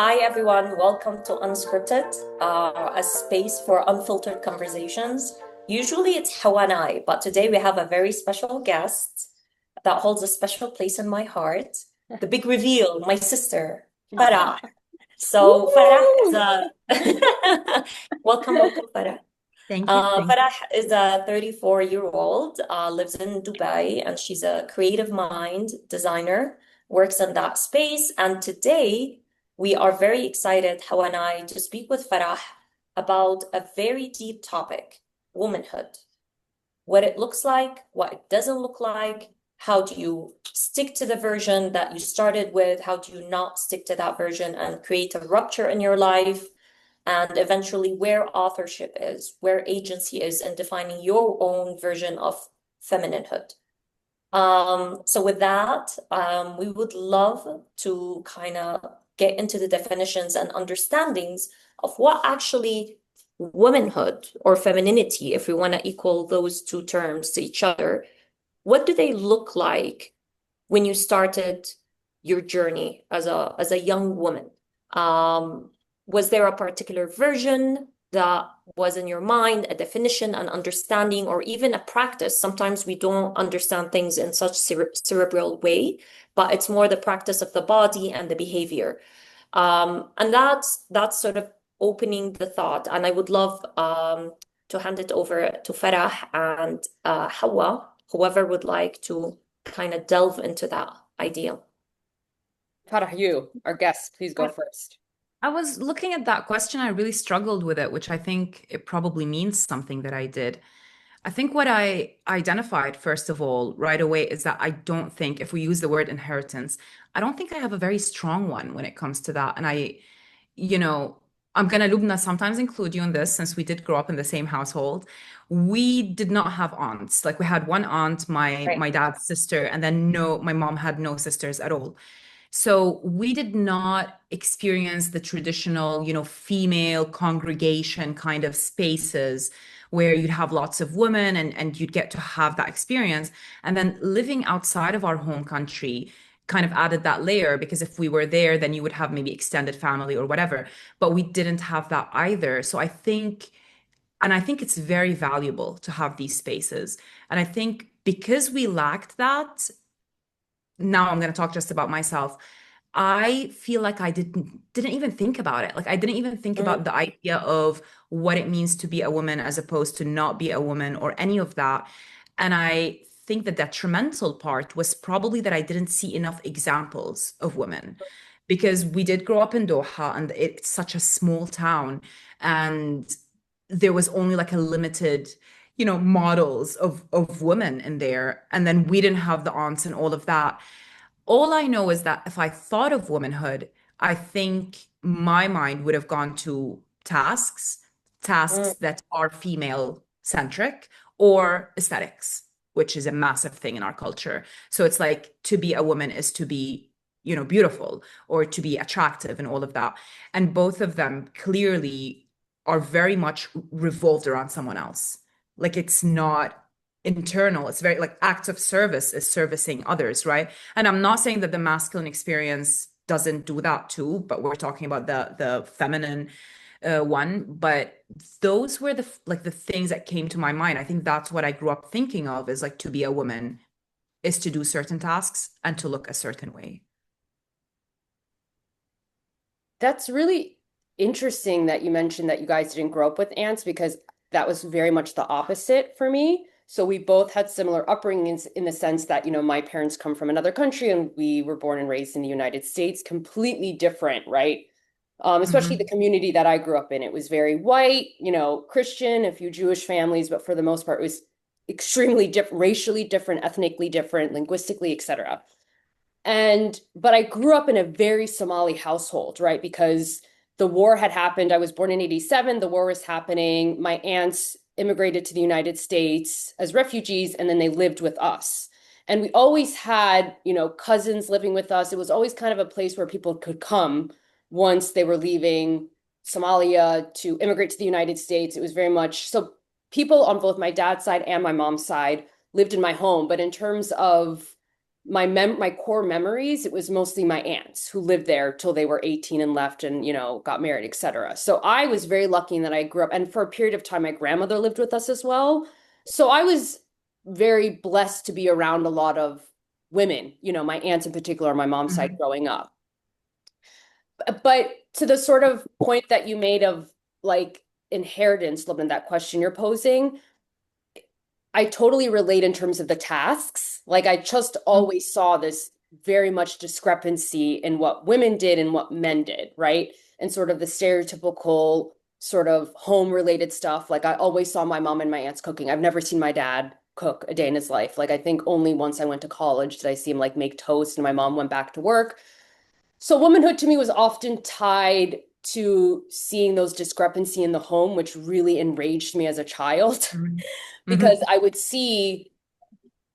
Hi, everyone. Welcome to Unscripted, a space for unfiltered conversations. Usually it's Hawa and I, but today we have a very special guest that holds a special place in my heart. The big reveal, my sister, Farah. So Farah is Woo! a welcome, Farah. Thank you. Thank Farah is a 34-year-old, lives in Dubai, and she's a creative mind designer, works in that space. And today we are very excited, Hawa and I, to speak with Farah about a very deep topic, womanhood. What it looks like, what it doesn't look like, how do you stick to the version that you started with, how do you not stick to that version and create a rupture in your life? And eventually where authorship is, where agency is in defining your own version of femininehood. So with that, we would love to kind of get into the definitions and understandings of what actually womanhood or femininity, if we want to equal those two terms to each other, what do they look like when you started your journey as a young woman? Um, was there a particular version that was in your mind, a definition, an understanding, or even a practice? Sometimes we don't understand things in such cerebral way, but it's more the practice of the body and the behavior. And that's sort of opening the thought. And I would love to hand it over to Farah and Hawa, whoever would like to kind of delve into that idea. Farah, you, our guest, please go first. I was looking at that question. I really struggled with it, which I think it probably means something that I did. I think what I identified, first of all, right away, is that I don't think, if we use the word inheritance, I don't think I have a very strong one when it comes to that. And you know, I'm gonna, Lubna, sometimes include you in this since we did grow up in the same household. We did not have aunts. Like we had one aunt, my Right. my dad's sister, and then no, my mom had no sisters at all. So we did not experience the traditional, female congregation kind of spaces where you'd have lots of women and you'd get to have that experience. And then living outside of our home country kind of added that layer because if we were there, then you would have maybe extended family or whatever. But we didn't have that either. So I think it's very valuable to have these spaces. And I think because we lacked that, now I'm going to talk just about myself. I feel like I didn't even think about it. Like I didn't even think Mm, about the idea of what it means to be a woman as opposed to not be a woman or any of that. And I think the detrimental part was probably that I didn't see enough examples of women because we did grow up in Doha and it's such a small town and there was only like a limited models of women in there and then we didn't have the aunts and all of that. All I know is that if I thought of womanhood, I think my mind would have gone to tasks mm, that are female centric or aesthetics, which is a massive thing in our culture. So it's like to be a woman is to be, beautiful or to be attractive and all of that. And both of them clearly are very much revolved around someone else. Like it's not internal. It's very like acts of service is servicing others, right? And I'm not saying that the masculine experience doesn't do that too, but we're talking about the feminine one. But those were the things that came to my mind. I think that's what I grew up thinking of is like to be a woman is to do certain tasks and to look a certain way. That's really interesting that you mentioned that you guys didn't grow up with ants because that was very much the opposite for me. So we both had similar upbringings in the sense that, my parents come from another country and we were born and raised in the United States, completely different, right? Especially the Hmm. community that I grew up in. It was very white, Christian, a few Jewish families, but for the most part, it was extremely different, racially different, ethnically different, linguistically, etc. But I grew up in a very Somali household, right? Because the war had happened. I was born in 87. The war was happening. My aunts immigrated to the United States as refugees, and then they lived with us. And we always had, cousins living with us. It was always kind of a place where people could come once they were leaving Somalia to immigrate to the United States. It was very much so people on both my dad's side and my mom's side lived in my home. But in terms of my core memories, it was mostly my aunts who lived there till they were 18 and left and, got married, etc. So I was very lucky in that I grew up, and for a period of time, my grandmother lived with us as well. So I was very blessed to be around a lot of women, my aunts in particular, on my mom's side growing up. But to the sort of point that you made of like inheritance, Lubna, that question you're posing, I totally relate in terms of the tasks. Like I just always saw this very much discrepancy in what women did and what men did, right? And sort of the stereotypical sort of home related stuff. Like I always saw my mom and my aunts cooking. I've never seen my dad cook a day in his life. Like I think only once I went to college did I see him like make toast and my mom went back to work. So womanhood to me was often tied to seeing those discrepancy in the home, which really enraged me as a child because I would see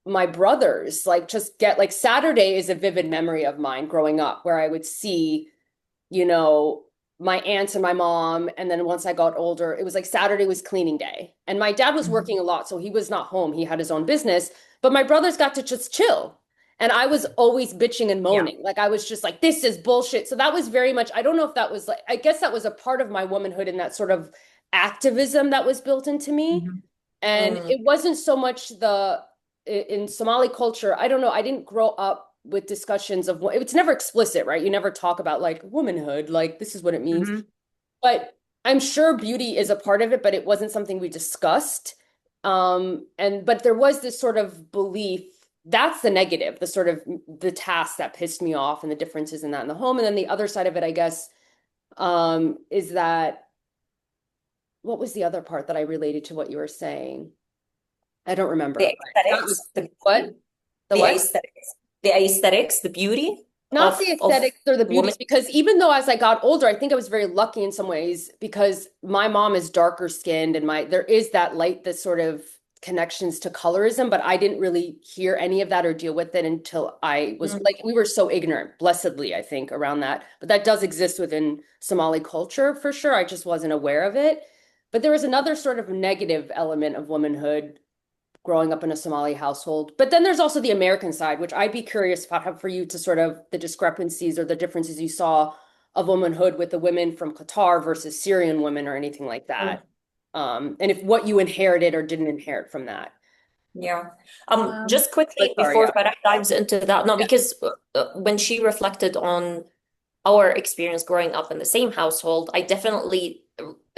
my brothers like just get like Saturday is a vivid memory of mine growing up where I would see, my aunts and my mom. And then once I got older, it was like Saturday was cleaning day. And my dad was working a lot, so he was not home. He had his own business, but my brothers got to just chill. And I was always bitching and moaning. Like I was just like, this is bullshit. So that was very much, I don't know if that was like, I guess that was a part of my womanhood and that sort of activism that was built into me. And it wasn't so much in Somali culture, I don't know, I didn't grow up with discussions of, it's never explicit, right? You never talk about like womanhood, like this is what it means. But I'm sure beauty is a part of it, but it wasn't something we discussed. But there was this sort of belief, that's the negative, the sort of the task that pissed me off and the differences in that in the home. And then the other side of it, I guess, is that, what was the other part that I related to what you were saying? I don't remember. The aesthetics, What? The what? Aesthetics, the beauty. Not the aesthetics or the beauty, because even though as I got older, I think I was very lucky in some ways because my mom is darker skinned and there is that light, that sort of connections to colorism, but I didn't really hear any of that or deal with it until I was like, we were so ignorant, blessedly, I think, around that. But that does exist within Somali culture for sure. I just wasn't aware of it. But there was another sort of negative element of womanhood growing up in a Somali household. But then there's also the American side, which I'd be curious about for you to sort of the discrepancies or the differences you saw of womanhood with the women from Qatar versus Syrian women or anything like that. And if what you inherited or didn't inherit from that. Yeah. Just quickly before Farah dives into that, because when she reflected on our experience growing up in the same household,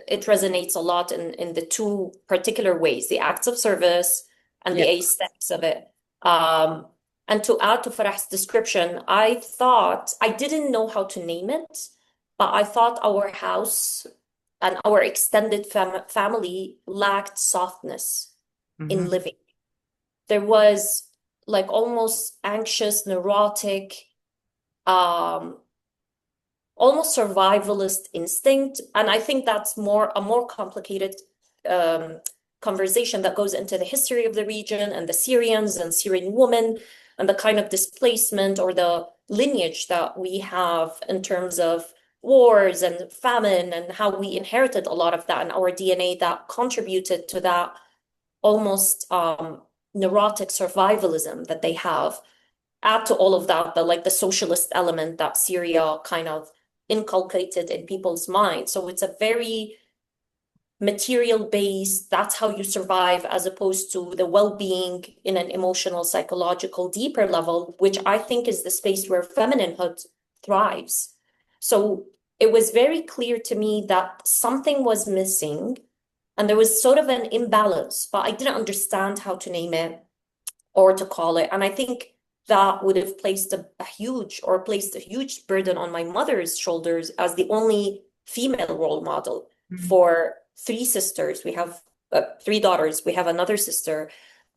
it resonates a lot in the two particular ways, the acts of service and the aesthetics of it. And to add to Farah's description, I didn't know how to name it, but I thought our house and our extended family lacked softness in living. There was like almost anxious, neurotic, almost survivalist instinct. And I think that's a more complicated conversation that goes into the history of the region and the Syrians and Syrian women and the kind of displacement or the lineage that we have in terms of wars and famine and how we inherited a lot of that in our DNA that contributed to that almost neurotic survivalism that they have. Add to all of that the socialist element that Syria kind of inculcated in people's minds. So it's a very material based, that's how you survive, as opposed to the well-being in an emotional, psychological, deeper level, which I think is the space where femininehood thrives. So it was very clear to me that something was missing and there was sort of an imbalance, but I didn't understand how to name it or to call it. And I think that would have placed a huge burden on my mother's shoulders as the only female role model for three sisters. We have 3 daughters. We have another sister.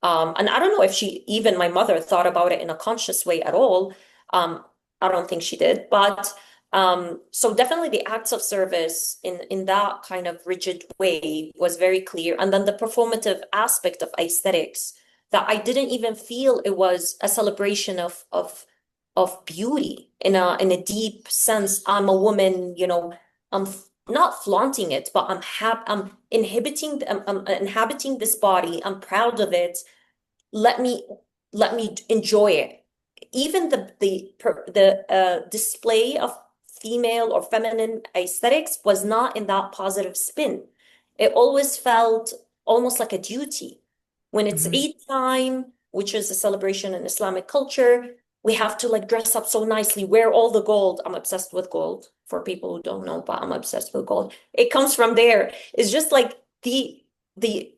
And I don't know if my mother thought about it in a conscious way at all. I don't think she did. But so definitely the acts of service in that kind of rigid way was very clear. And then the performative aspect of aesthetics, that I didn't even feel it was a celebration of beauty in a deep sense. I'm a woman, I'm not flaunting it, but I'm inhabiting this body. I'm proud of it. Let me enjoy it even the display of female or feminine aesthetics was not in that positive spin. It always felt almost like a duty. When it's Eid time, which is a celebration in Islamic culture, we have to like dress up so nicely, wear all the gold. I'm obsessed with gold for people who don't know, but I'm obsessed with gold. It comes from there. It's just like the the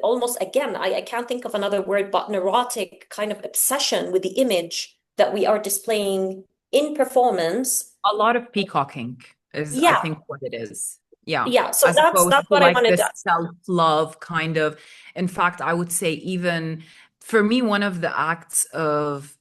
almost, again, I can't think of another word, but neurotic kind of obsession with the image that we are displaying in performance. A lot of peacocking is, I Yeah, think, what it is. Yeah. yeah. So As that's opposed that's to what I like wanted this to. self-love kind of. In fact, I would say even for me, one of the acts of,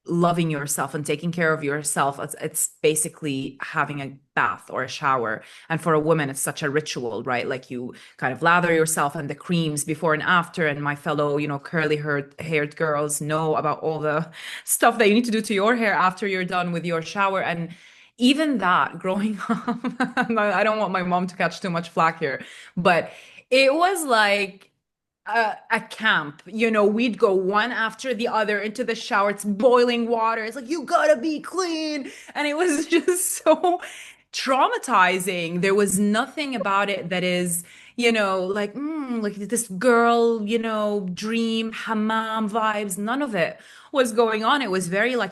loving yourself and taking care of yourself, it's basically having a bath or a shower. And for a woman, it's such a ritual, right? Like you kind of lather yourself and the creams before and after. And my fellow, curly haired girls know about all the stuff that you need to do to your hair after you're done with your shower. And even that growing up, I don't want my mom to catch too much flack here, but it was like a camp. We'd go one after the other into the shower. It's boiling water. It's like, you gotta be clean. And it was just so traumatizing. There was nothing about it that is, like this girl, dream, hammam vibes. None of it was going on. It was very like,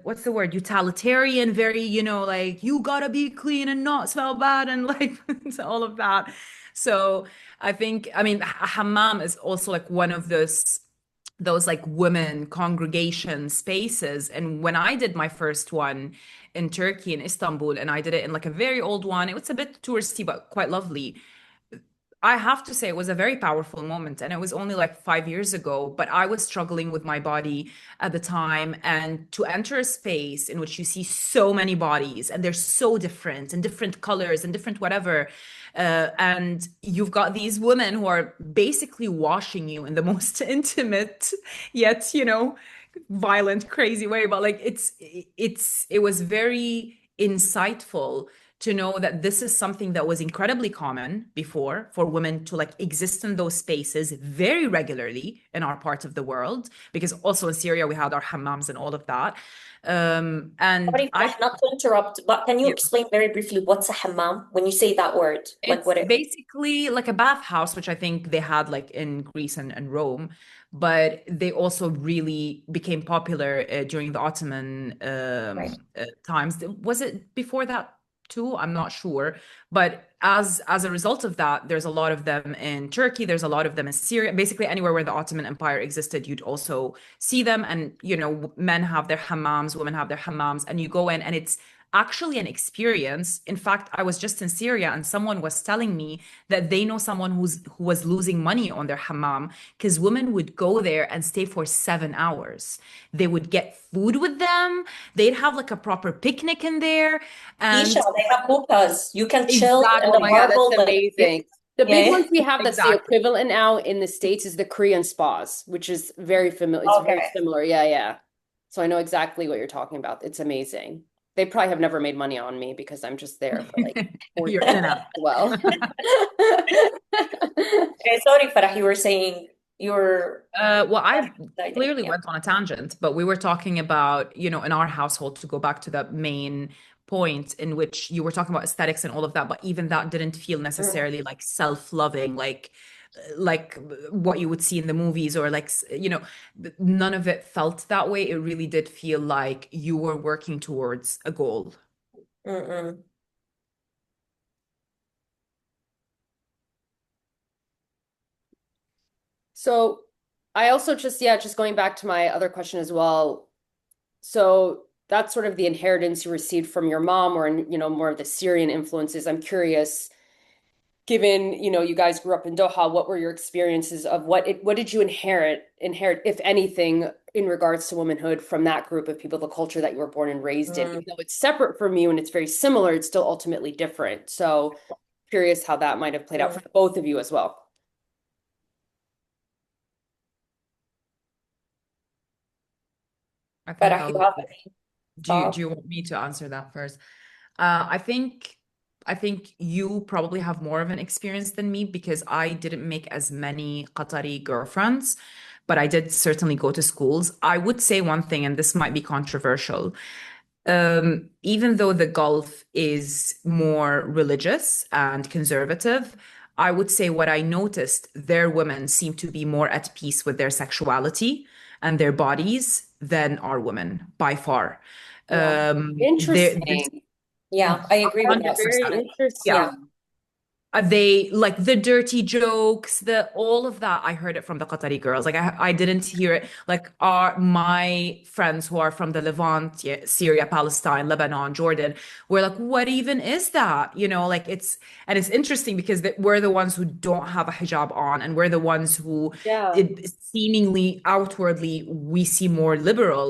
what's the word? Utilitarian, very, like you gotta be clean and not smell bad and like all of that. So I think, I mean, hammam is also like one of those like women congregation spaces. And when I did my first one in Turkey, in Istanbul, and I did it in like a very old one, it was a bit touristy, but quite lovely. I have to say it was a very powerful moment, and it was only like 5 years ago, but I was struggling with my body at the time. And to enter a space in which you see so many bodies and they're so different and different colors and different whatever, and you've got these women who are basically washing you in the most intimate yet, violent, crazy way, but like it was very insightful to know that this is something that was incredibly common before for women to like exist in those spaces very regularly in our part of the world, because also in Syria we had our hammams and all of that. And Sorry, Farah, not to interrupt, but can you yeah, explain very briefly what's a hammam when you say that word? Like it's what it? basically like a bathhouse, which I think they had like in Greece and Rome, but they also really became popular during the Ottoman Right. times. Was it before that too? I'm not sure. But as a result of that, there's a lot of them in Turkey. There's a lot of them in Syria. Basically, anywhere where the Ottoman Empire existed, you'd also see them. And men have their hammams, women have their hammams, and you go in, and it's actually an experience. In fact, I was just in Syria and someone was telling me that they know someone who was losing money on their hammam because women would go there and stay for 7 hours. They would get food with them. They'd have like a proper picnic in there. Isha, And they have hookahs. You can chill in Oh the my God, exactly, that's marble, like amazing. The yeah, big yeah. ones we have that's the exactly. equivalent now in the States is the Korean spas, which is very familiar. It's very Okay. similar. Yeah, yeah. So I know exactly what you're talking about. It's amazing. They probably have never made money on me because I'm just there for like 4 You're years in and out. as well. Okay, sorry, Farah, you were saying you're Well, I exciting. clearly Yeah. went on a tangent, but we were talking about, in our household, to go back to that main point in which you were talking about aesthetics and all of that, but even that didn't feel Mm, necessarily like self-loving, like what you would see in the movies, or like, none of it felt that way. It really did feel like you were working towards a goal. mm. So I also just going back to my other question as well. So that's sort of the inheritance you received from your mom, or more of the Syrian influences. I'm curious, given, you guys grew up in Doha, what were your experiences of what did you inherit, if anything, in regards to womanhood from that group of people, the culture that you were born and raised in? Mm. Even though it's separate from you and it's very similar, it's still ultimately different. So curious how that might have played out Mm. for both of you as well. I think Farah, you I'll have do you want me to answer that first? I think you probably have more of an experience than me because I didn't make as many Qatari girlfriends. but I did certainly go to schools. I would say one thing, and this might be controversial. Even though the Gulf is more religious and conservative, I would say what I noticed, their women seem to be more at peace with their sexuality and their bodies than our women by far. Yeah. There's Interesting. Yeah, I agree with that 100%. Very sentiment. Yeah. interesting. They like the dirty jokes, the all of that. I heard it from the Qatari girls. Like I didn't hear it. Like my friends who are from the Levant, yeah, Syria, Palestine, Lebanon, Jordan, were like, what even is that? Like it's interesting because we're the ones who don't have a hijab on, and we're the ones who Yeah. seemingly outwardly we see more liberal,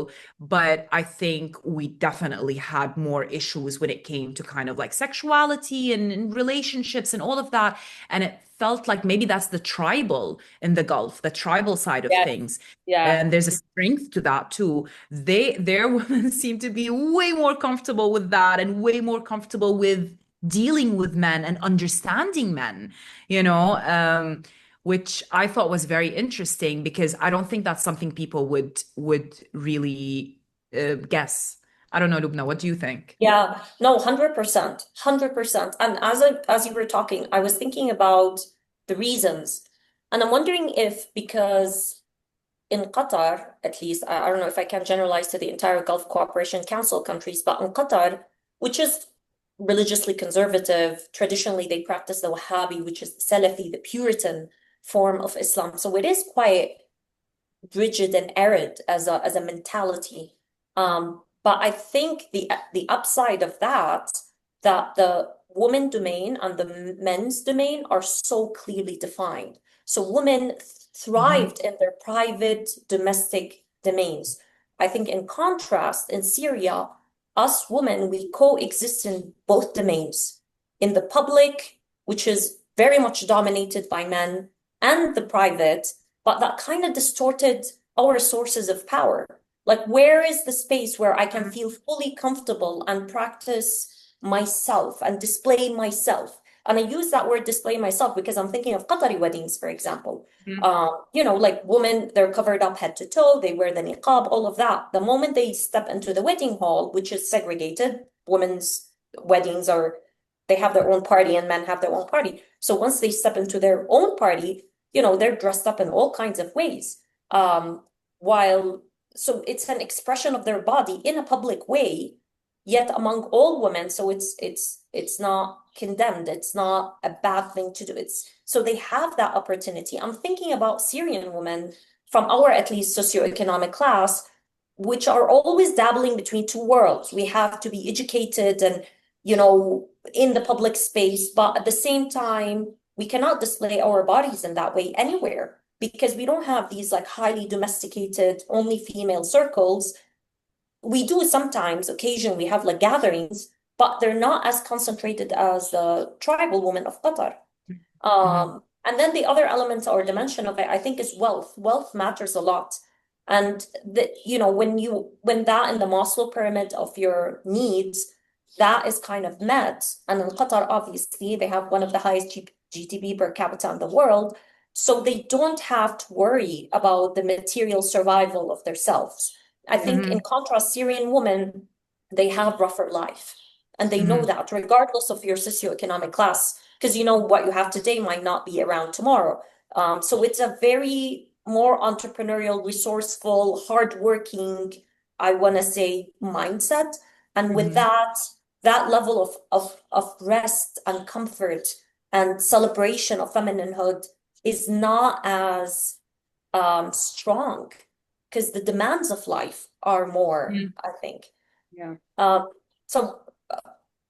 but I think we definitely had more issues when it came to kind of like sexuality and relationships and all of that. And it felt like maybe that's the tribal in the Gulf, the tribal side of Yes. things. Yeah. And there's a strength to that too. Their women seem to be way more comfortable with that and way more comfortable with dealing with men and understanding men, which I thought was very interesting because I don't think that's something people would really guess. I don't know, Lubna, what do you think? Yeah, no, 100%, 100%. And as you were talking, I was thinking about the reasons. And I'm wondering if because in Qatar, at least, I don't know if I can generalize to the entire Gulf Cooperation Council countries, but in Qatar, which is religiously conservative, traditionally they practice the Wahhabi, which is the Salafi, the Puritan form of Islam. So it is quite rigid and arid as a mentality. But I think the upside of that the woman domain and the men's domain are so clearly defined. So women Mhm. thrived in their private domestic domains. I think in contrast, in Syria, us women, we coexist in both domains. In the public, which is very much dominated by men, and the private, but that kind of distorted our sources of power. Like, where is the space where I can feel fully comfortable and practice myself and display myself? And I use that word display myself because I'm thinking of Qatari weddings, for example. Mhm. Like women, they're covered up head to toe, they wear the niqab, all of that. The moment they step into the wedding hall, which is segregated, women's weddings are, they have their own party and men have their own party. So once they step into their own party, they're dressed up in all kinds of ways. While so it's an expression of their body in a public way, yet among all women, so it's not condemned, it's not a bad thing to do. It's so they have that opportunity. I'm thinking about Syrian women from our at least socioeconomic class, which are always dabbling between two worlds. We have to be educated and in the public space, but at the same time, we cannot display our bodies in that way anywhere because we don't have these like highly domesticated, only female circles. We do sometimes, occasionally, we have like gatherings, but they're not as concentrated as the tribal women of Qatar. Mhm. And then the other element or dimension of it, I think, is wealth. Wealth matters a lot. And when that in the Maslow pyramid of your needs, that is kind of met. And in Qatar, obviously, they have one of the highest GDP per capita in the world. So they don't have to worry about the material survival of themselves. I think in Mhm. contrast, Syrian women, they have rougher life. And they know Mhm. that regardless of your socioeconomic class, because what you have today might not be around tomorrow. So it's a very more entrepreneurial, resourceful, hardworking, I want to say, mindset. And with Mhm. that level of rest and comfort and celebration of femininehood is not as strong because the demands of life are more, Mhm. I think. Yeah. So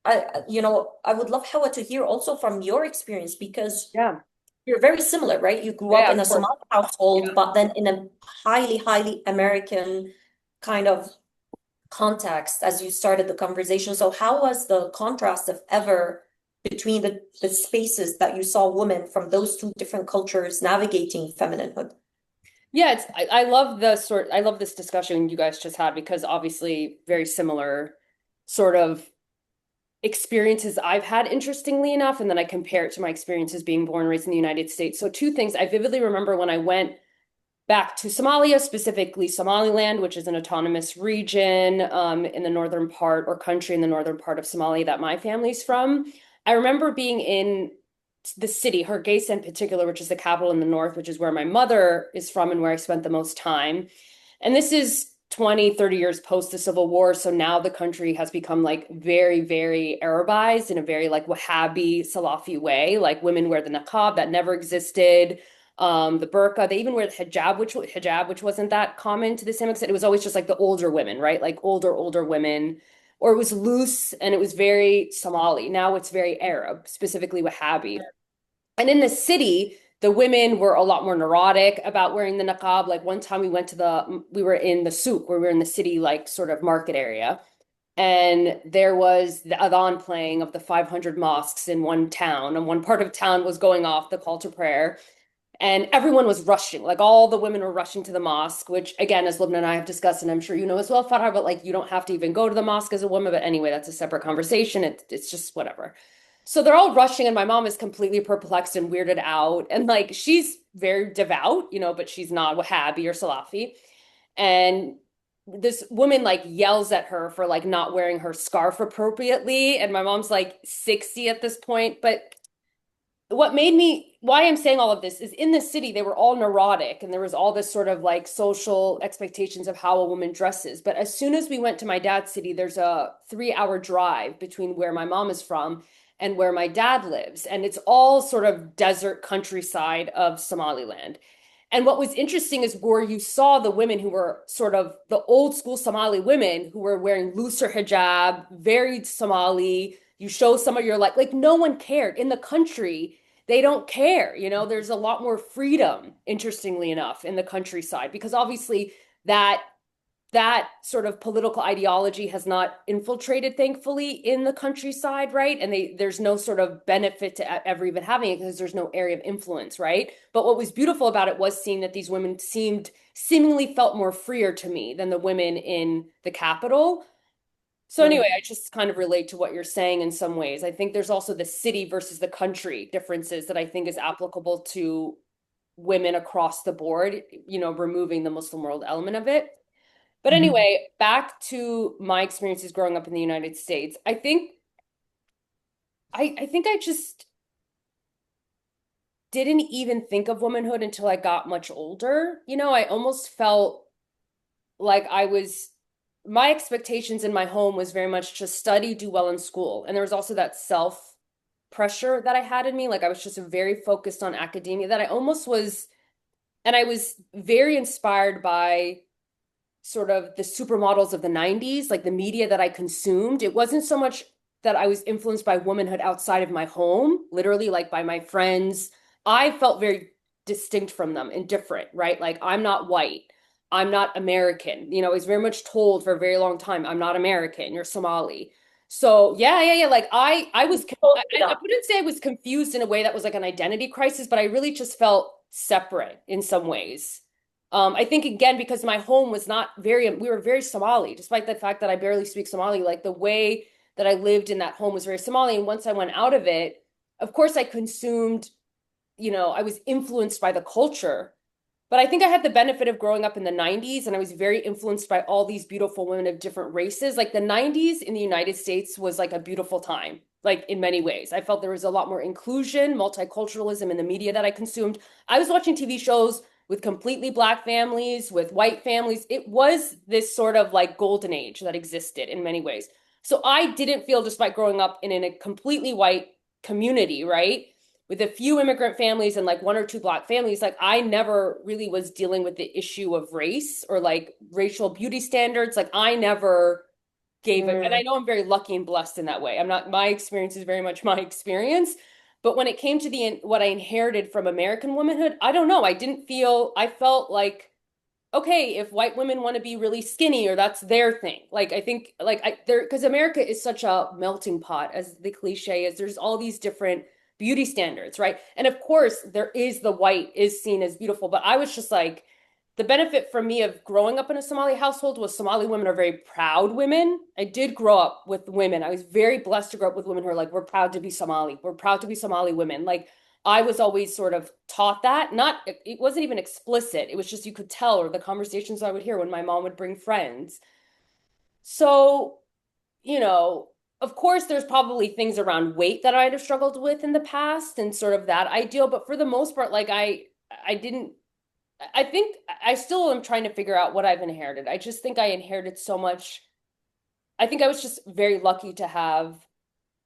I would love, Hawa, to hear also from your experience because Yeah. you're very similar, right? You grew up Yeah, in of a course. Somali household, Yeah. but then in a highly, highly American kind of context as you started the conversation. So how was the contrast of ever between the spaces that you saw women from those two different cultures navigating femininehood? Yeah, I love this discussion you guys just had because obviously very similar sort of experiences I've had, interestingly enough, and then I compare it to my experiences being born and raised in the United States. So two things I vividly remember when I went back to Somalia, specifically Somaliland, which is an autonomous region in the northern part or country in the northern part of Somalia that my family's from. I remember being in the city, Hargeisa in particular, which is the capital in the north, which is where my mother is from and where I spent the most time. And this is 20, 30 years post the Civil War. So now the country has become like very, very Arabized in a very like Wahhabi, Salafi way. Like women wear the niqab that never existed, the burqa. They even wear the hijab, which wasn't that common to the same extent. It was always just like the older women, right? Like older women, or it was loose and it was very Somali. Now it's very Arab, specifically Wahhabi. And in the city, the women were a lot more neurotic about wearing the niqab. Like one time we were in the souk, where we were in the city, like sort of market area. And there was the adhan playing of the 500 mosques in one town. And one part of town was going off the call to prayer. And everyone was rushing, like all the women were rushing to the mosque, which again, as Lubna and I have discussed, and I'm sure you know as well, Farah, but like you don't have to even go to the mosque as a woman. But anyway, that's a separate conversation. It's just whatever. So they're all rushing, and my mom is completely perplexed and weirded out. And like she's very devout, but she's not Wahhabi or Salafi. And this woman like yells at her for like not wearing her scarf appropriately. And my mom's like 60 at this point. But why I'm saying all of this is in the city, they were all neurotic and there was all this sort of like social expectations of how a woman dresses. But as soon as we went to my dad's city, there's a 3-hour drive between where my mom is from and where my dad lives. And it's all sort of desert countryside of Somaliland. And what was interesting is where you saw the women who were sort of the old school Somali women who were wearing looser hijab, very Somali. You show some of your like no one cared. In the country, they don't care. There's a lot more freedom, interestingly enough, in the countryside, because obviously that sort of political ideology has not infiltrated, thankfully, in the countryside, right? And there's no sort of benefit to ever even having it because there's no area of influence, right? But what was beautiful about it was seeing that these women seemingly felt more freer to me than the women in the capital. So anyway, I just kind of relate to what you're saying in some ways. I think there's also the city versus the country differences that I think is applicable to women across the board, removing the Muslim world element of it. But anyway, back to my experiences growing up in the United States. I think I just didn't even think of womanhood until I got much older. I almost felt like my expectations in my home was very much to study, do well in school. And there was also that self pressure that I had in me. Like I was just very focused on academia that I almost was, and I was very inspired by sort of the supermodels of the 90s, like the media that I consumed. It wasn't so much that I was influenced by womanhood outside of my home, literally like by my friends. I felt very distinct from them and different, right? Like I'm not white. I'm not American. I was very much told for a very long time, I'm not American, you're Somali. So yeah. Like I wouldn't say I was confused in a way that was like an identity crisis, but I really just felt separate in some ways. I think again, because my home was we were very Somali, despite the fact that I barely speak Somali, like the way that I lived in that home was very Somali. And once I went out of it, of course I consumed, I was influenced by the culture. But I think I had the benefit of growing up in the 90s, and I was very influenced by all these beautiful women of different races. Like the 90s in the United States was like a beautiful time, like in many ways. I felt there was a lot more inclusion, multiculturalism in the media that I consumed. I was watching TV shows with completely Black families, with white families. It was this sort of like golden age that existed in many ways. So I didn't feel, despite growing up in a completely white community, right? With a few immigrant families and like one or two Black families, like I never really was dealing with the issue of race or like racial beauty standards. Like I never gave it. And I know I'm very lucky and blessed in that way. My experience is very much my experience. But when it came to what I inherited from American womanhood, I don't know. I felt like, okay, if white women want to be really skinny or that's their thing. Like, I think because America is such a melting pot, as the cliche is, there's all these different beauty standards, right? And of course, the white is seen as beautiful, but I was just like, the benefit for me of growing up in a Somali household was Somali women are very proud women. I did grow up with women. I was very blessed to grow up with women who are like, we're proud to be Somali. We're proud to be Somali women. Like I was always sort of taught that. Not, it wasn't even explicit. It was just you could tell, or the conversations I would hear when my mom would bring friends. So, you know, of course, there's probably things around weight that I'd have struggled with in the past and sort of that ideal, but for the most part, like I didn't, I think I still am trying to figure out what I've inherited. I just think I inherited so much. I think I was just very lucky to have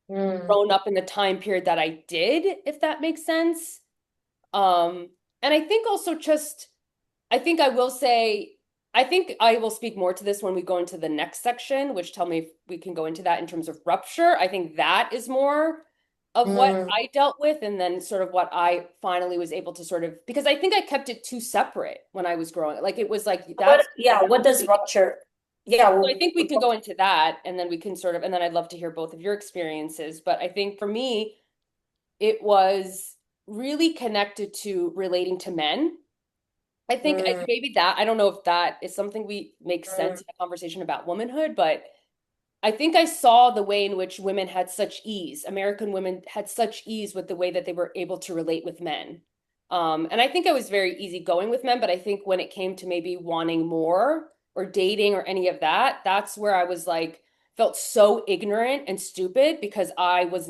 Mm. grown up in the time period that I did, if that makes sense. Um, and I think also just, I think I will say, I think I will speak more to this when we go into the next section, which tell me if we can go into that in terms of rupture. I think that is more of what Mm. I dealt with, and then sort of what I finally was able to sort of, because I think I kept it too separate when I was growing. Like it was like What, that's yeah, what does rupture? Yeah, so I think we can go into that, and then we can sort of, and then I'd love to hear both of your experiences. But I think for me, it was really connected to relating to men. I think mm, maybe that, I don't know if that is something we make sense mm, in a conversation about womanhood, but I think I saw the way in which women had such ease. American women had such ease with the way that they were able to relate with men. And I think I was very easygoing with men, but I think when it came to maybe wanting more or dating or any of that, that's where I was like, felt so ignorant and stupid because I was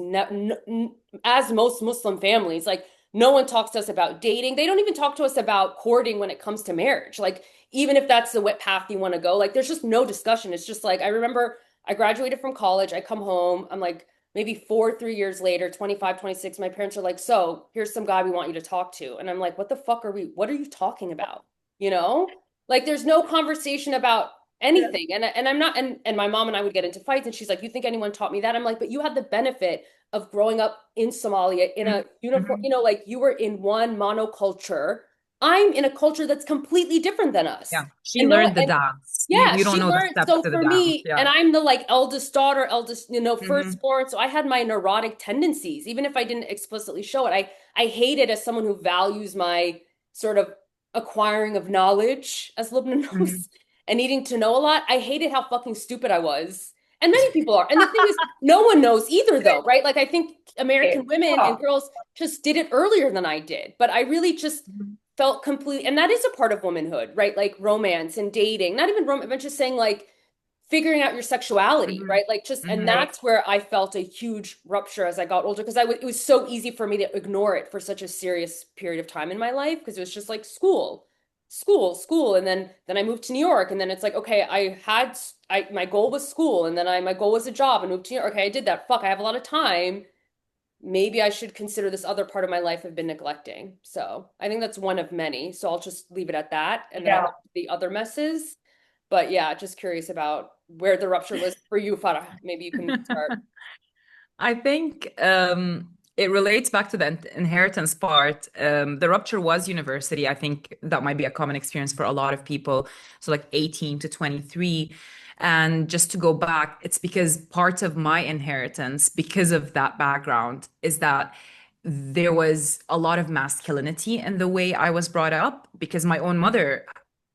as most Muslim families, like no one talks to us about dating. They don't even talk to us about courting when it comes to marriage. Like, even if that's the what path you want to go, like, there's just no discussion. It's just like, I remember I graduated from college. I come home. I'm like, maybe 3 years later, 25, 26, my parents are like, so here's some guy we want you to talk to. And I'm like, what the fuck what are you talking about? You know? Like there's no conversation about yeah. anything. And I'm not, and my mom and I would get into fights and she's like, you think anyone taught me that? I'm like, but you had the benefit of growing up in Somalia in a uniform, Mhm. you know, like you were in one monoculture. I'm in a culture that's completely different than us. Yeah. She And no, learned the and dance. yeah, You don't she know the learned. steps So to the for dance. me, Yeah. and I'm the like eldest daughter, eldest, Hmm. firstborn. So I had my neurotic tendencies, even if I didn't explicitly show it. I hate it as someone who values my sort of acquiring of knowledge, as Lubna Hmm. knows, and needing to know a lot. I hated how fucking stupid I was. And many people are. And the thing is, no one knows either, though, right? Like I think American Okay. women and Yeah. girls just did it earlier than I did. But I really just felt complete, and that is a part of womanhood, right? Like romance and dating, not even romance, but just saying like figuring out your sexuality, Hmm. right? Like just, and Hmm. Right. that's where I felt a huge rupture as I got older because it was so easy for me to ignore it for such a serious period of time in my life because it was just like school, and then I moved to New York, and then it's like, okay, I my goal was school, and then my goal was a job and moved to New York. Okay, I did that. Fuck, I have a lot of time. Maybe I should consider this other part of my life I've been neglecting. So I think that's one of many. So I'll just leave it at that. And then I'll Yeah. get to the other messes. But yeah, just curious about where the rupture was for you, Farah. Maybe you can start. I think it relates back to the inheritance part. The rupture was university. I think that might be a common experience for a lot of people. So, like 18 to 23. And just to go back, it's because part of my inheritance, because of that background, is that there was a lot of masculinity in the way I was brought up because my own mother,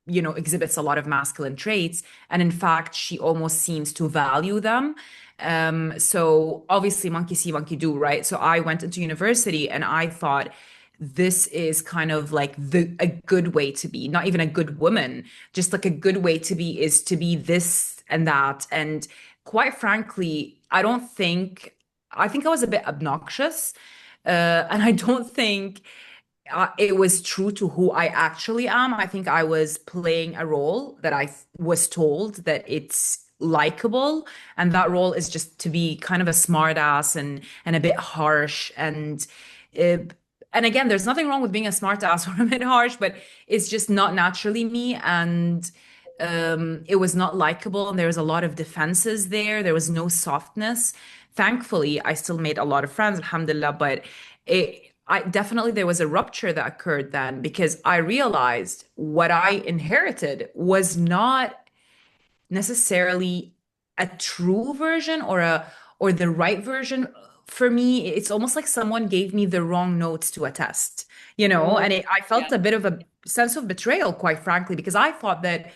exhibits a lot of masculine traits. And in fact, she almost seems to value them. So obviously, monkey see, monkey do, right? So I went into university and I thought, this is kind of like a good way to be, not even a good woman, just like a good way to be is to be this and that. And quite frankly, I think I was a bit obnoxious. And I don't think it was true to who I actually am. I think I was playing a role that was told that it's likable, and that role is just to be kind of a smart ass and a bit harsh uh, and again, there's nothing wrong with being a smart ass or a bit harsh, but it's just not naturally me. And it was not likable, and there was a lot of defenses there. There was no softness. Thankfully, I still made a lot of friends, alhamdulillah, but I definitely there was a rupture that occurred then because I realized what I inherited was not necessarily a true version or the right version for me. It's almost like someone gave me the wrong notes to a test, Mm, and I yeah. felt a bit of a sense of betrayal, quite frankly, because I thought that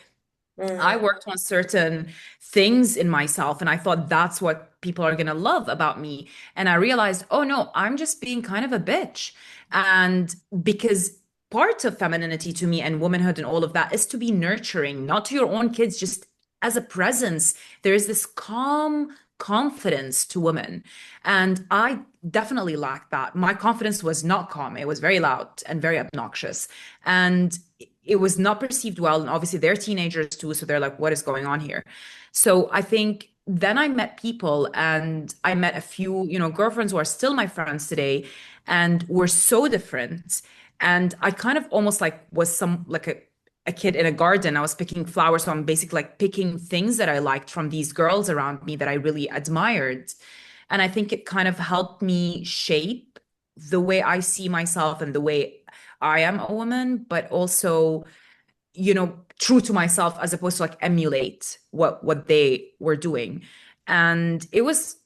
I Mm. worked on certain things in myself, and I thought that's what people are going to love about me. And I realized, oh no, I'm just being kind of a bitch. And because part of femininity to me and womanhood and all of that is to be nurturing, not to your own kids, just as a presence. There is this calm confidence to women. And I definitely lacked that. My confidence was not calm, it was very loud and very obnoxious. And it was not perceived well. And obviously, they're teenagers too. So they're like, what is going on here? So I think then I met people, and I met a few, girlfriends who are still my friends today, and we're so different. And I kind of almost like was like a kid in a garden. I was picking flowers. So I'm basically like picking things that I liked from these girls around me that I really admired. And I think it kind of helped me shape the way I see myself and the way I am a woman, but also, true to myself as opposed to like emulate what they were doing. And it was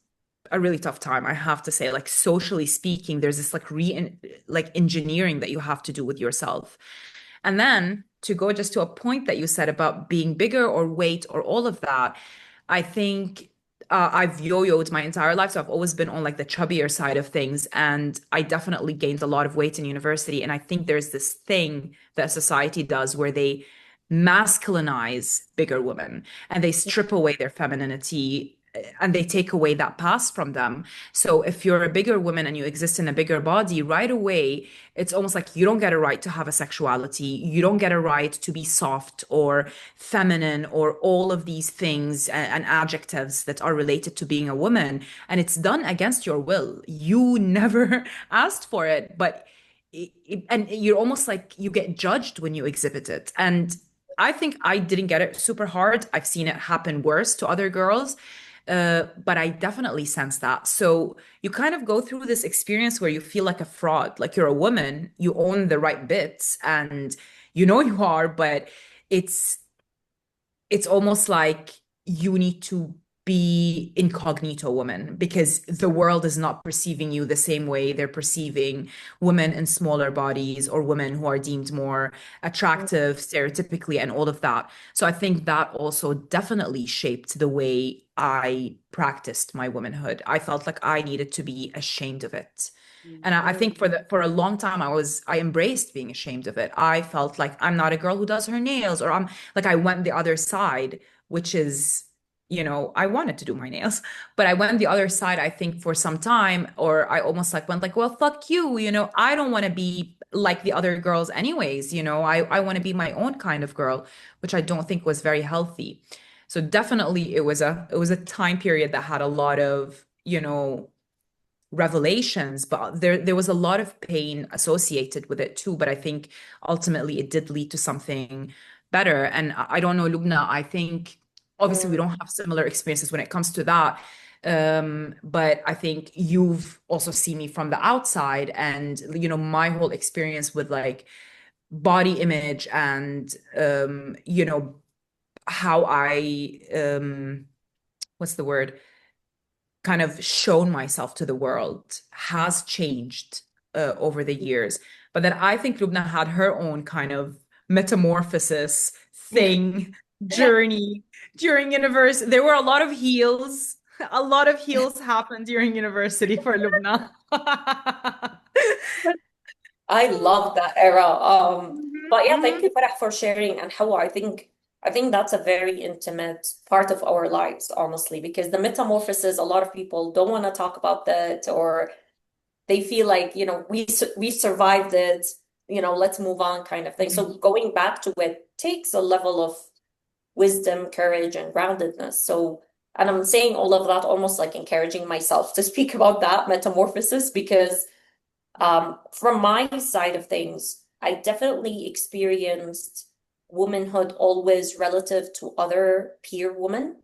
a really tough time, I have to say. Like socially speaking, there's this like engineering that you have to do with yourself. And then to go just to a point that you said about being bigger or weight or all of that, I think I've yo-yoed my entire life. So I've always been on like the chubbier side of things. And I definitely gained a lot of weight in university. And I think there's this thing that society does where they masculinize bigger women and they strip away their femininity, and they take away that past from them. So if you're a bigger woman and you exist in a bigger body, right away, it's almost like you don't get a right to have a sexuality. You don't get a right to be soft or feminine or all of these things and adjectives that are related to being a woman. And it's done against your will. You never asked for it, but and you're almost like you get judged when you exhibit it. And I think I didn't get it super hard. I've seen it happen worse to other girls. But I definitely sense that. So you kind of go through this experience where you feel like a fraud, like you're a woman, you own the right bits, and you know you are, but it's it's almost like you need to be incognito woman because the world is not perceiving you the same way they're perceiving women in smaller bodies or women who are deemed more attractive stereotypically and all of that. So I think that also definitely shaped the way I practiced my womanhood. I felt like I needed to be ashamed of it. And I think for a long time I embraced being ashamed of it. I felt like I'm not a girl who does her nails, or I'm like I went the other side, which is, I wanted to do my nails, but I went the other side, I think, for some time, or I almost like went like, well, fuck you, I don't want to be like the other girls anyways, I want to be my own kind of girl, which I don't think was very healthy. So definitely it was a time period that had a lot of, revelations, but there was a lot of pain associated with it too. But I think ultimately it did lead to something better. And I don't know, Lubna, I think obviously we Mm. don't have similar experiences when it comes to that. But I think you've also seen me from the outside, and my whole experience with like body image and how I what's the word? Kind of shown myself to the world has changed over the years. But then I think Lubna had her own kind of metamorphosis thing, journey during university. There were a lot of heels. A lot of heels happened during university for Lubna. I love that era. Mhm, But yeah, thank mhm. you, Farah, for sharing. And how I think that's a very intimate part of our lives, honestly, because the metamorphosis, a lot of people don't want to talk about that, or they feel like, we survived it, let's move on kind of thing. So going back to it takes a level of wisdom, courage, and groundedness. So, and I'm saying all of that almost like encouraging myself to speak about that metamorphosis because from my side of things, I definitely experienced womanhood always relative to other peer women.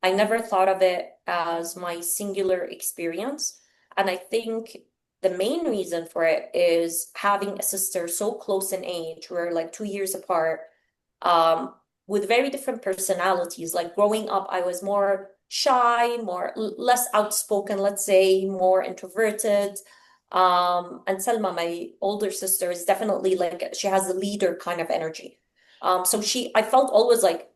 I never thought of it as my singular experience. And I think the main reason for it is having a sister so close in age, we're like 2 years apart, um, with very different personalities. Like growing up, I was more shy, less outspoken, let's say, more introverted. And Selma, my older sister, is definitely like she has a leader kind of energy. So I felt always like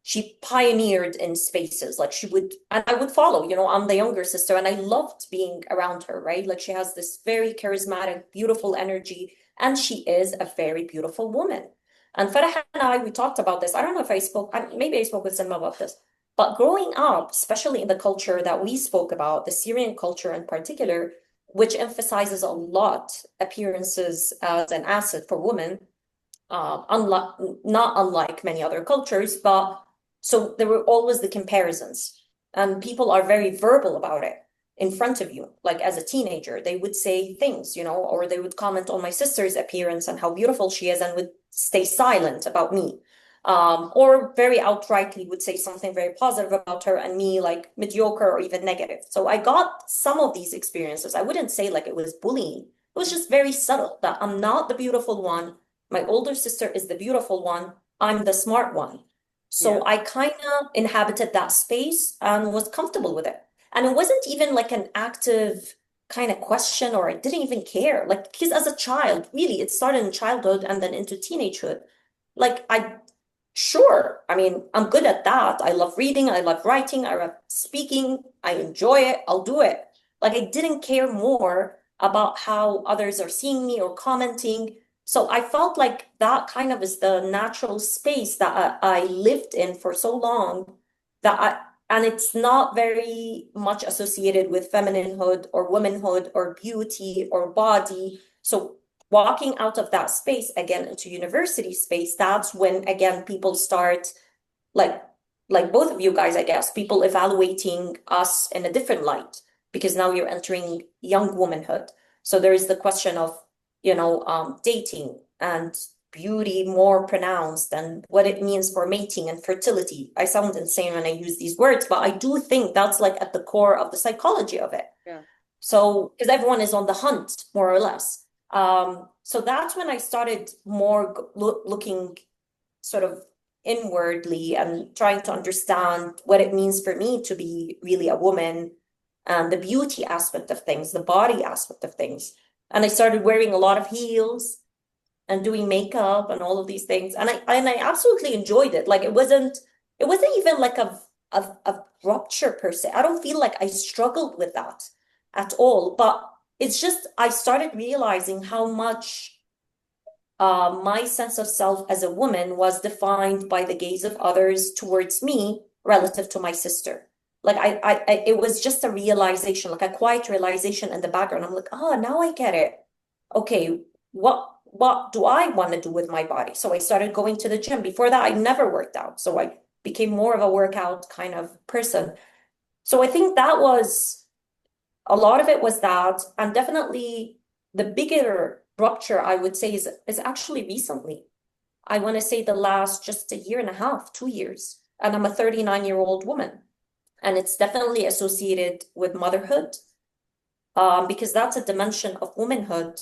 she pioneered in spaces. Like she would, and I would follow, you know, I'm the younger sister and I loved being around her, right? Like she has this very charismatic, beautiful energy, and she is a very beautiful woman. And Farah and I, we talked about this. I don't know if I spoke, maybe I spoke with Selma about this, but growing up, especially in the culture that we spoke about, the Syrian culture in particular, which emphasizes a lot appearances as an asset for women, unlike not unlike many other cultures, but so there were always the comparisons, and people are very verbal about it in front of you. Like as a teenager, they would say things, you know, or they would comment on my sister's appearance and how beautiful she is, and would stay silent about me. Or very outrightly would say something very positive about her and me, like mediocre or even negative. So I got some of these experiences. I wouldn't say like it was bullying. It was just very subtle that I'm not the beautiful one. My older sister is the beautiful one. I'm the smart one. So Yeah. I kind of inhabited that space and was comfortable with it. And it wasn't even like an active kind of question, or I didn't even care. Like, because as a child, really, it started in childhood and then into teenagehood. Like, sure, I mean, I'm good at that. I love reading, I love writing, I love speaking, I enjoy it, I'll do it. Like, I didn't care more about how others are seeing me or commenting. So I felt like that kind of is the natural space that I lived in for so long, and it's not very much associated with femininehood or womanhood or beauty or body. So walking out of that space again into university space, that's when again people start like both of you guys, I guess, people evaluating us in a different light, because now you're entering young womanhood. So there is the question of, you know, dating and beauty more pronounced, and what it means for mating and fertility. I sound insane when I use these words, but I do think that's like at the core of the psychology of it. Yeah. So, because everyone is on the hunt, more or less. So that's when I started more looking sort of inwardly and trying to understand what it means for me to be really a woman, and the beauty aspect of things, the body aspect of things. And I started wearing a lot of heels and doing makeup and all of these things. And I absolutely enjoyed it. Like it wasn't even like a rupture per se. I don't feel like I struggled with that at all. But it's just I started realizing how much my sense of self as a woman was defined by the gaze of others towards me relative to my sister. Like it was just a realization, like a quiet realization in the background. I'm like, oh, now I get it. Okay, what do I want to do with my body? So I started going to the gym. Before that, I never worked out. So I became more of a workout kind of person. So I think that was a lot of it was that, and definitely the bigger rupture, I would say, is actually recently. I want to say the last just a year and a half, 2 years. And I'm a 39-year-old woman. And it's definitely associated with motherhood, because that's a dimension of womanhood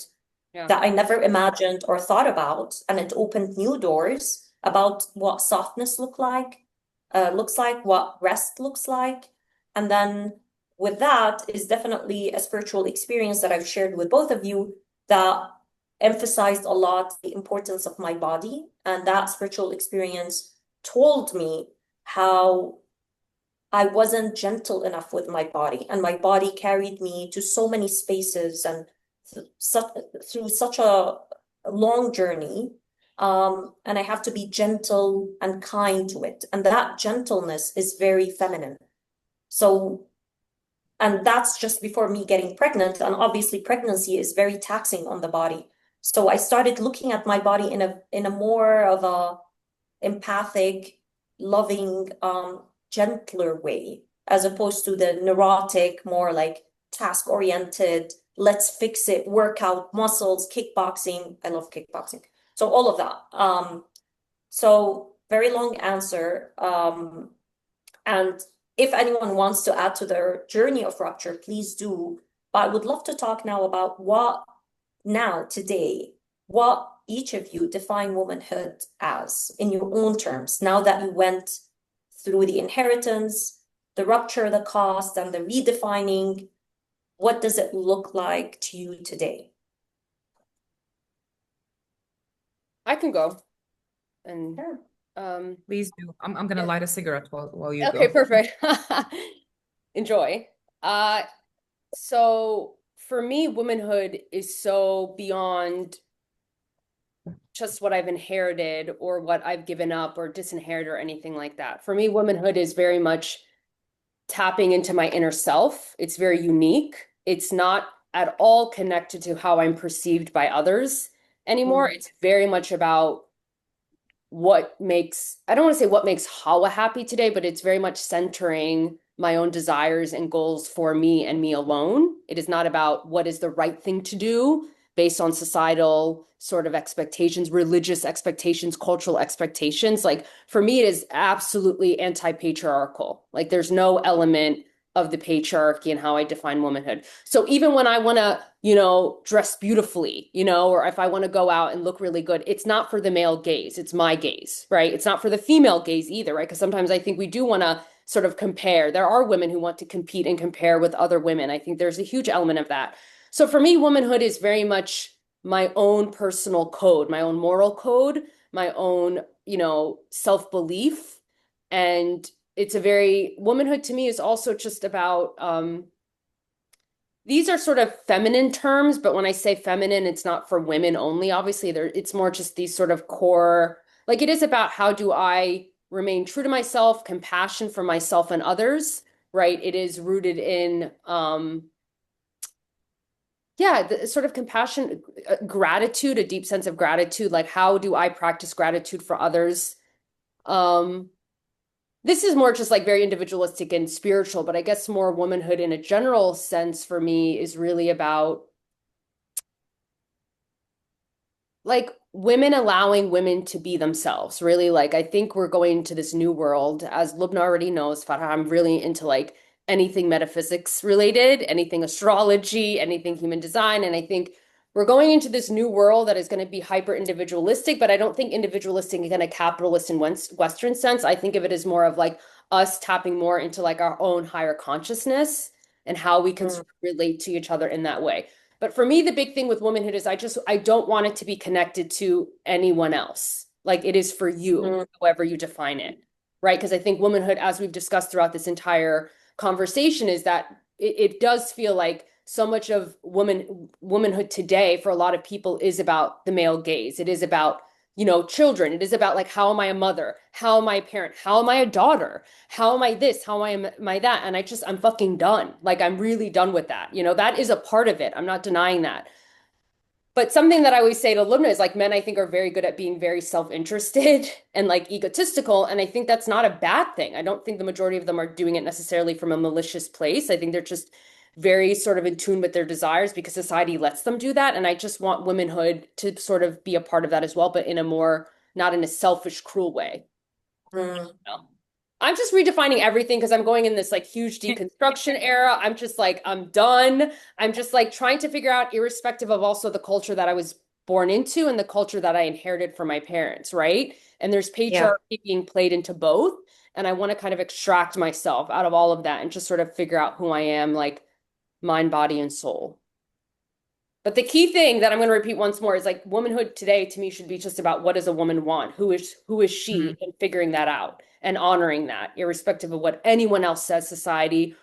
Yeah. that I never imagined or thought about. And it opened new doors about what softness looks like, what rest looks like. And then with that is definitely a spiritual experience that I've shared with both of you that emphasized a lot the importance of my body. And that spiritual experience told me how I wasn't gentle enough with my body, and my body carried me to so many spaces and through such a long journey. And I have to be gentle and kind to it. And that gentleness is very feminine. So, and that's just before me getting pregnant. And obviously pregnancy is very taxing on the body. So I started looking at my body in a more of a empathic, loving, gentler way, as opposed to the neurotic, more like task-oriented, let's fix it, workout, muscles, kickboxing. I love kickboxing. So all of that. So very long answer. And if anyone wants to add to their journey of rupture, please do. But I would love to talk now about what each of you define womanhood as in your own terms, now that you went through the inheritance, the rupture, the cost, and the redefining. What does it look like to you today? I can go. And Sure. Please do. I'm gonna Yeah. light a cigarette while you Okay, go. perfect. Enjoy. So for me, womanhood is so beyond just what I've inherited or what I've given up or disinherited or anything like that. For me, womanhood is very much tapping into my inner self. It's very unique. It's not at all connected to how I'm perceived by others anymore. Mm. It's very much about what makes, I don't want to say what makes Hawa happy today, but it's very much centering my own desires and goals for me and me alone. It is not about what is the right thing to do based on societal sort of expectations, religious expectations, cultural expectations. Like for me, it is absolutely anti-patriarchal. Like there's no element of the patriarchy and how I define womanhood. So even when I want to, dress beautifully, or if I want to go out and look really good, it's not for the male gaze, it's my gaze, right? It's not for the female gaze either, right? Because sometimes I think we do want to sort of compare. There are women who want to compete and compare with other women. I think there's a huge element of that. So for me, womanhood is very much my own personal code, my own moral code, my own, self-belief. And it's a very, womanhood to me is also just about, these are sort of feminine terms, but when I say feminine, it's not for women only. Obviously, it's more just these sort of core, like it is about how do I remain true to myself, compassion for myself and others, right? It is rooted in, yeah, the sort of compassion, gratitude, a deep sense of gratitude. Like, how do I practice gratitude for others? Um, this is more just like very individualistic and spiritual, but I guess more womanhood in a general sense for me is really about like women allowing women to be themselves. Really, like I think we're going to this new world, as Lubna already knows, Farah, I'm really into like anything metaphysics related, anything astrology, anything human design. And I think we're going into this new world that is going to be hyper individualistic, but I don't think individualistic in a capitalist and Western sense. I think of it as more of like us tapping more into like our own higher consciousness and how we can Mm. sort of relate to each other in that way. But for me, the big thing with womanhood is I don't want it to be connected to anyone else. Like it is for you, Mm. however you define it, right? Because I think womanhood, as we've discussed throughout this entire conversation, is that it does feel like so much of womanhood today for a lot of people is about the male gaze. It is about children. It is about like, how am I a mother? How am I a parent? How am I a daughter? How am I this? How am I that? And I'm fucking done. Like, I'm really done with that. That is a part of it. I'm not denying that. But something that I always say to Lubna is like, men, I think, are very good at being very self-interested and like egotistical. And I think that's not a bad thing. I don't think the majority of them are doing it necessarily from a malicious place. I think they're just very sort of in tune with their desires because society lets them do that. And I just want womanhood to sort of be a part of that as well, but in a more, not in a selfish, cruel way. Mm. No. I'm just redefining everything because I'm going in this like huge deconstruction era. I'm just like, I'm done. I'm just like trying to figure out, irrespective of also the culture that I was born into and the culture that I inherited from my parents, right? And there's Yeah. patriarchy being played into both. And I want to kind of extract myself out of all of that and just sort of figure out who I am, like mind, body, and soul. But the key thing that I'm going to repeat once more is like womanhood today to me should be just about what does a woman want? Who is she Mhm. and figuring that out and honoring that, irrespective of what anyone else says, society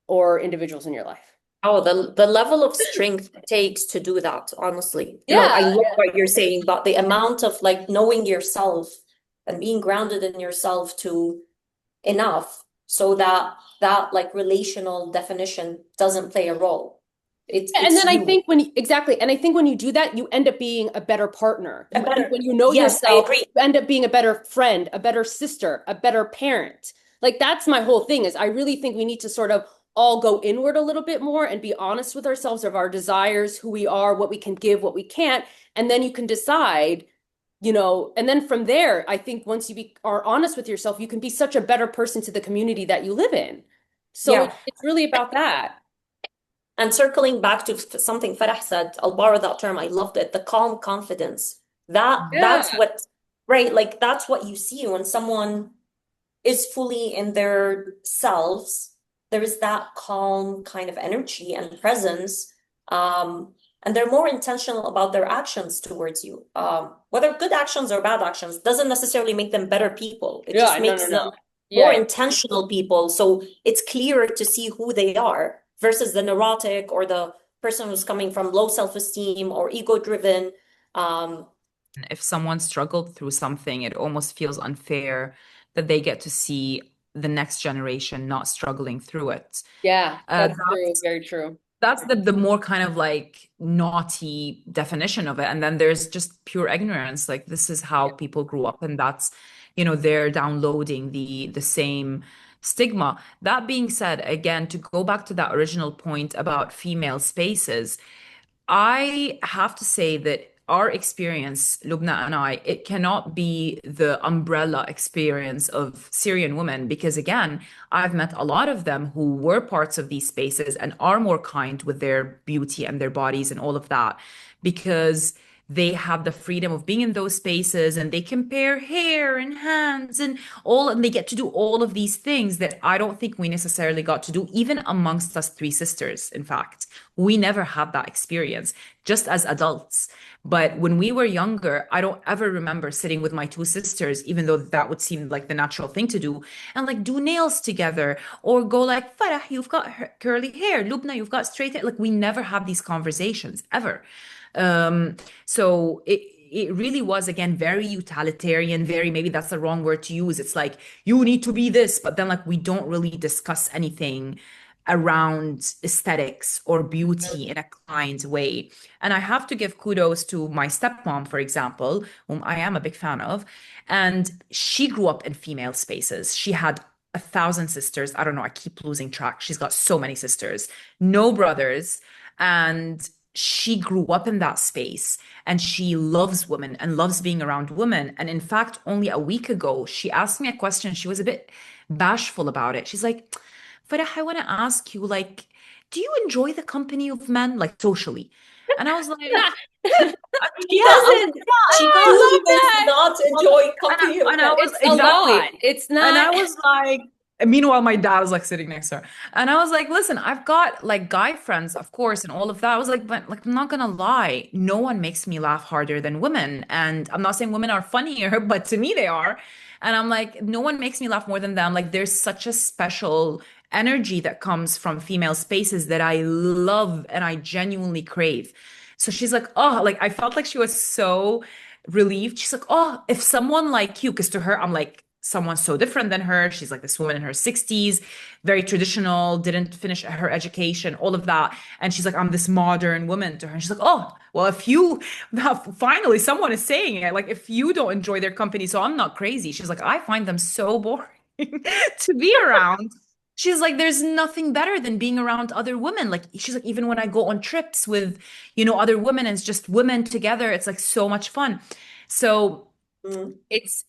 or individuals in your life. Oh, the level of strength it takes to do that, honestly. I Yeah. love what you're saying, but the amount of like knowing yourself and being grounded in yourself to enough so that that like relational definition doesn't play a role. And It's then I you. think exactly, and I think when you do that, you end up being a better partner. A better, When you know yes, I yourself, agree. you end up being a better friend, a better sister, a better parent. Like that's my whole thing is I really think we need to sort of all go inward a little bit more and be honest with ourselves of our desires, who we are, what we can give, what we can't, and then you can decide, and then from there, I think once are honest with yourself, you can be such a better person to the community that you live in. So Yeah. it's really about that. And circling back to something Farah said, I'll borrow that term. I loved it. The calm confidence. That's Yeah. what, right? Like that's what you see when someone is fully in their selves. There is that calm kind of energy and presence. and they're more intentional about their actions towards you. Whether good actions or bad actions doesn't necessarily make them better people. It just Yeah, no, makes no, them no. more Yeah. intentional people. So it's clearer to see who they are versus the neurotic or the person who's coming from low self-esteem or ego-driven. Um, If someone struggled through something, it almost feels unfair that they get to see the next generation not struggling through it. Yeah, Uh, that's true. Very true. that's the more kind of like naughty definition of it. And then there's just pure ignorance. Like this is how people grew up, and that's, they're downloading the same stigma. That being said, again, to go back to that original point about female spaces, I have to say that our experience, Lubna and I, it cannot be the umbrella experience of Syrian women because, again, I've met a lot of them who were parts of these spaces and are more kind with their beauty and their bodies and all of that because they have the freedom of being in those spaces and they compare hair and hands and all, and they get to do all of these things that I don't think we necessarily got to do, even amongst us three sisters. In fact, we never had that experience just as adults. But when we were younger, I don't ever remember sitting with my two sisters, even though that would seem like the natural thing to do, and like do nails together or go like, Farah, you've got curly hair. Lubna, you've got straight hair. Like we never have these conversations ever. So it really was, again, very utilitarian, very, maybe that's the wrong word to use. It's like, you need to be this, but then like we don't really discuss anything around aesthetics or beauty in a kind way. And I have to give kudos to my stepmom, for example, whom I am a big fan of. And she grew up in female spaces. She had 1,000 sisters. I don't know, I keep losing track. She's got so many sisters, no brothers. And she grew up in that space and she loves women and loves being around women. And in fact, only a week ago, she asked me a question. She was a bit bashful about it. She's like, Farah, I want to ask you, like, do you enjoy the company of men, like socially? And I was like, she yeah, I was doesn't. like, yeah, She I clearly love does that. not enjoy company of and I men. was It's a exactly, lot. It's and I not. was like, meanwhile, my dad was like sitting next to her. And I was like, listen, I've got like guy friends, of course, and all of that. I was like, but like, I'm not gonna lie, no one makes me laugh harder than women. And I'm not saying women are funnier, but to me they are. And I'm like, no one makes me laugh more than them. Like, there's such a special energy that comes from female spaces that I love and I genuinely crave. So she's like, oh, like I felt like she was so relieved. She's like, oh, if someone like you, because to her, I'm like, someone so different than her. She's like this woman in her 60s, very traditional, didn't finish her education, all of that. And she's like, I'm this modern woman to her. And she's like, oh, well, if you finally someone is saying it, like if you don't enjoy their company, so I'm not crazy. She's like, I find them so boring to be around. She's like, there's nothing better than being around other women. Like, she's like, even when I go on trips with, other women, and it's just women together, it's like so much fun. So Mm.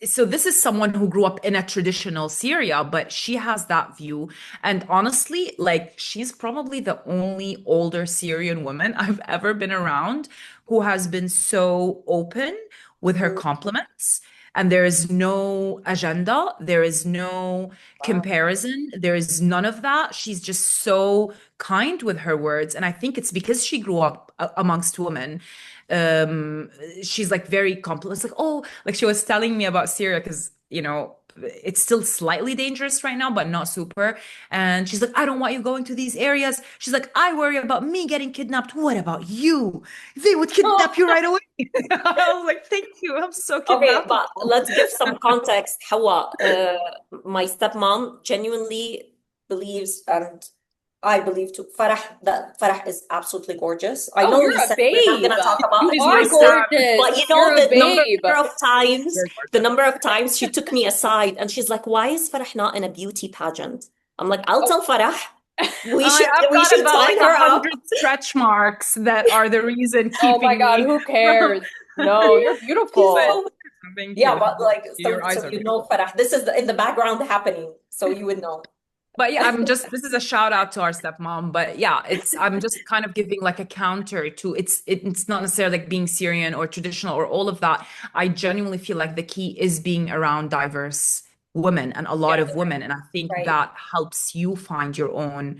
so this is someone who grew up in a traditional Syria, but she has that view. And honestly, like she's probably the only older Syrian woman I've ever been around who has been so open with her Mm. compliments. And there is no agenda, there is no Wow. comparison, there is none of that. She's just so kind with her words. And I think it's because she grew up amongst women. um she's like very compliant. It's like, oh, like she was telling me about Syria because it's still slightly dangerous right now, but not super. And she's like, I don't want you going to these areas. She's like, I worry about me getting kidnapped. What about you? They would kidnap you right away. I was like, thank you, I'm so Okay, kidnappable. but let's give some context. Hawa, my stepmom genuinely believes, and I believe too, Farah, that Farah is absolutely gorgeous. I Oh, know you're you a said we're not babe. gonna talk about You She's are my myself, star. gorgeous. but You're a the number babe. of times, Very the gorgeous. number of times she took me aside and she's like, "Why is Farah not in a beauty pageant?" I'm like, "I'll Oh, tell Farah. I've We got should about like sign a her up." hundred stretch marks that are the reason oh my keeping God, me who from. cares? No, you're She's But beautiful. so thank yeah, you. but like Your eyes so are you know, beautiful. Farah, this is in the background happening, so you would know. But yeah, this is a shout out to our stepmom. But yeah, I'm just kind of giving like a counter to it's not necessarily like being Syrian or traditional or all of that. I genuinely feel like the key is being around diverse women and a lot Yeah, of women. And I think right. that helps you find your own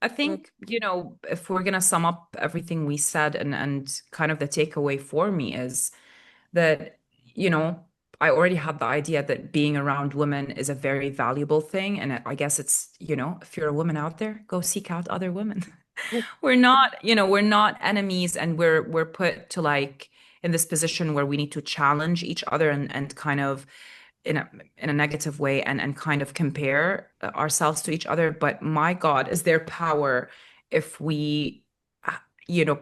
I think, if we're gonna sum up everything we said, and kind of the takeaway for me is that, you know, I already had the idea that being around women is a very valuable thing. And I guess it's, if you're a woman out there, go seek out other women. We're not enemies, and we're put to like in this position where we need to challenge each other and kind of in a negative way and kind of compare ourselves to each other. But my God, is there power if we,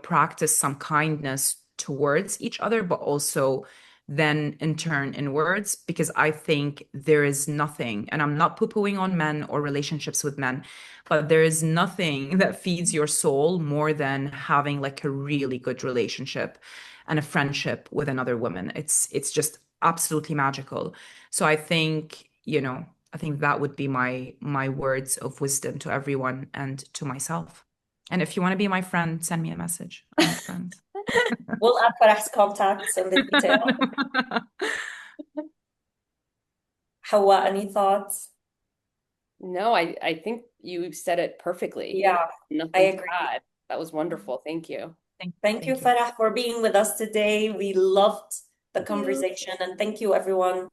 practice some kindness towards each other, but also then in turn inwards? Because I think there is nothing, and I'm not poo-pooing on men or relationships with men, but there is nothing that feeds your soul more than having like a really good relationship and a friendship with another woman. It's just absolutely magical. So I think that would be my words of wisdom to everyone and to myself. And if you want to be my friend, send me a message. I'm your friend. We'll add Farah's contacts in the detail. Hawa, any thoughts? No, I think you said it perfectly. Yeah, Nothing I to agree. add. That was wonderful. Thank you. Thank you, Farah, for being with us today. We loved the conversation, and thank you, everyone.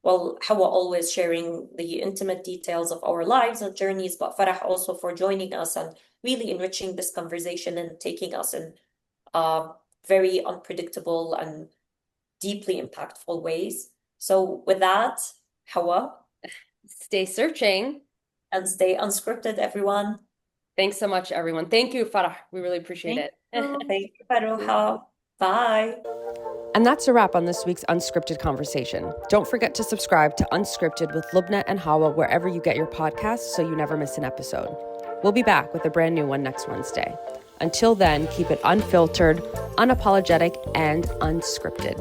Well, Hawa always sharing the intimate details of our lives and journeys, but Farah also for joining us and really enriching this conversation and taking us in very unpredictable and deeply impactful ways. So with that, Hawa, Stay searching. and stay unscripted, everyone. Thanks so much, everyone. Thank you, Farah. We really appreciate it. Thank you, Farouha. Bye. And that's a wrap on this week's Unscripted conversation. Don't forget to subscribe to Unscripted with Lubna and Hawa wherever you get your podcasts so you never miss an episode. We'll be back with a brand new one next Wednesday. Until then, keep it unfiltered, unapologetic, and unscripted.